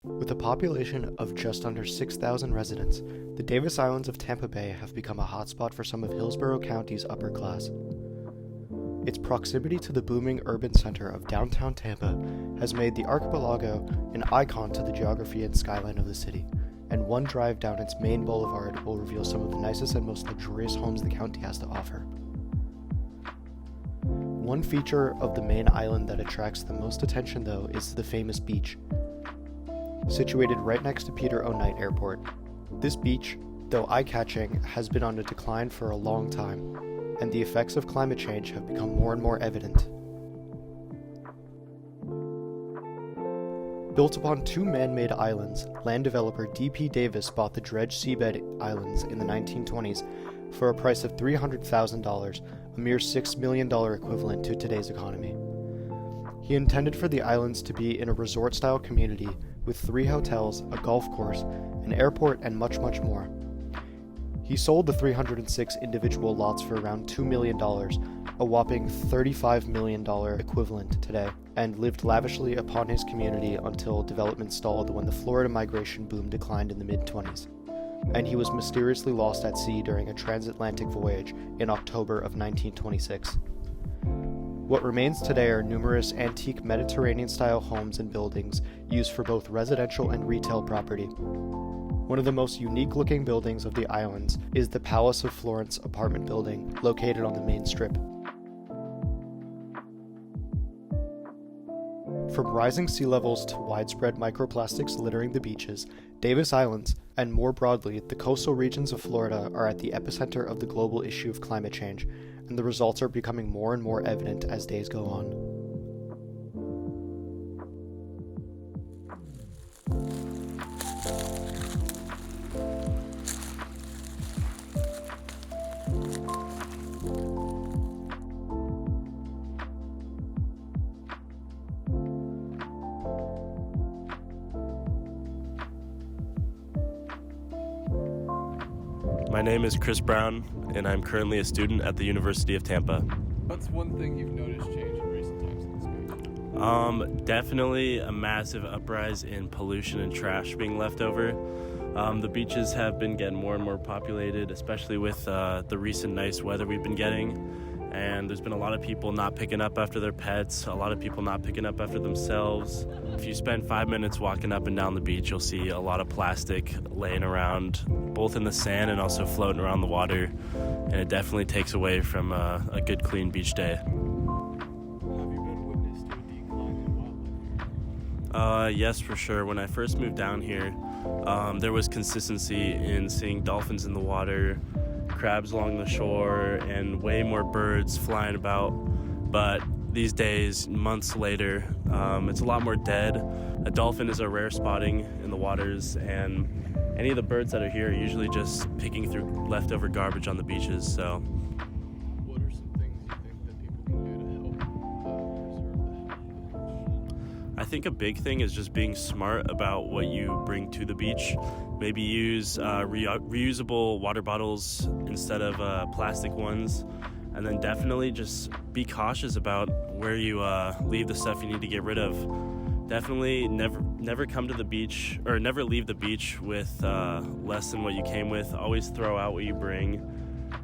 With a population of just under 6,000 residents, the Davis Islands of Tampa Bay have become a hotspot for some of Hillsborough County's upper class. Its proximity to the booming urban center of downtown Tampa has made the archipelago an icon to the geography and skyline of the city, and one drive down its main boulevard will reveal some of the nicest and most luxurious homes the county has to offer. One feature of the main island that attracts the most attention, though, is the famous beach. Situated right next to Peter O. Knight Airport, this beach, though eye-catching, has been on a decline for a long time, and the effects of climate change have become more and more evident. Built upon two man-made islands, land developer D.P. Davis bought the dredged seabed islands in the 1920s for a price of $300,000, a mere $6 million equivalent to today's economy. He intended for the islands to be in a resort-style community with 3 hotels, a golf course, an airport, and much, much more. He sold the 306 individual lots for around $2 million, a whopping $35 million equivalent today, and lived lavishly upon his community until development stalled when the Florida migration boom declined in the mid-20s, and he was mysteriously lost at sea during a transatlantic voyage in October of 1926. What remains today are numerous antique Mediterranean-style homes and buildings used for both residential and retail property. One of the most unique-looking buildings of the islands is the Palace of Florence apartment building, located on the main strip. From rising sea levels to widespread microplastics littering the beaches, Davis Islands, and more broadly, the coastal regions of Florida, are at the epicenter of the global issue of climate change, and the results are becoming more and more evident as days go on. My name is Chris Brown, and I'm currently a student at the University of Tampa. What's one thing you've noticed change in recent times in this beach? Definitely a massive uprise in pollution and trash being left over. The beaches have been getting more and more populated, especially with the recent nice weather we've been getting. And there's been a lot of people not picking up after their pets, a lot of people not picking up after themselves. If you spend 5 minutes walking up and down the beach, you'll see a lot of plastic laying around, both in the sand and also floating around the water. And it definitely takes away from a good, clean beach day. Have you been witness to a decline in wildlife here? Yes, for sure. When I first moved down here, there was consistency in seeing dolphins in the water, crabs along the shore, and way more birds flying about. But these days, months later, it's a lot more dead. A dolphin is a rare spotting in the waters, and any of the birds that are here are usually just picking through leftover garbage on the beaches. So What are some things you think that people can do to help preserve the beach? I think a big thing is just being smart about what you bring to the beach. Maybe use reusable water bottles instead of plastic ones. And then definitely just be cautious about where you leave the stuff you need to get rid of. Definitely never come to the beach, or never leave the beach with less than what you came with. Always throw out what you bring.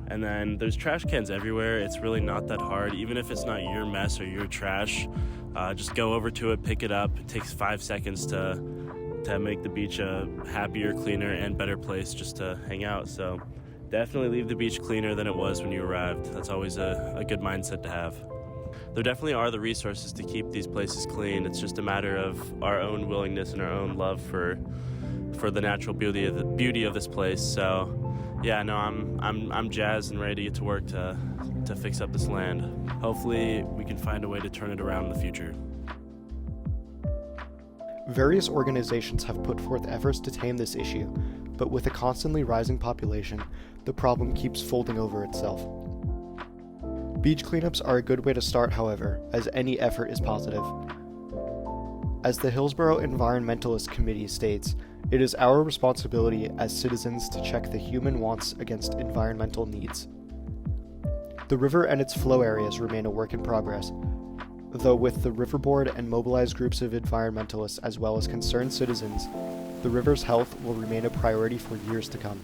And then there's trash cans everywhere. It's really not that hard. Even if it's not your mess or your trash, just go over to it, pick it up. It takes 5 seconds to make the beach a happier, cleaner, and better place just to hang out. So definitely leave the beach cleaner than it was when you arrived. That's always a good mindset to have. There definitely are the resources to keep these places clean. It's just a matter of our own willingness and our own love for the natural beauty of this place. So yeah, no, I'm jazzed and ready to get to work to fix up this land. Hopefully we can find a way to turn it around in the future. Various organizations have put forth efforts to tame this issue, but with a constantly rising population, the problem keeps folding over itself. Beach cleanups are a good way to start, however, as any effort is positive. As the Hillsborough Environmentalist Committee states, it is our responsibility as citizens to check the human wants against environmental needs. The river and its flow areas remain a work in progress, Though with the River Board and mobilized groups of environmentalists as well as concerned citizens, the river's health will remain a priority for years to come.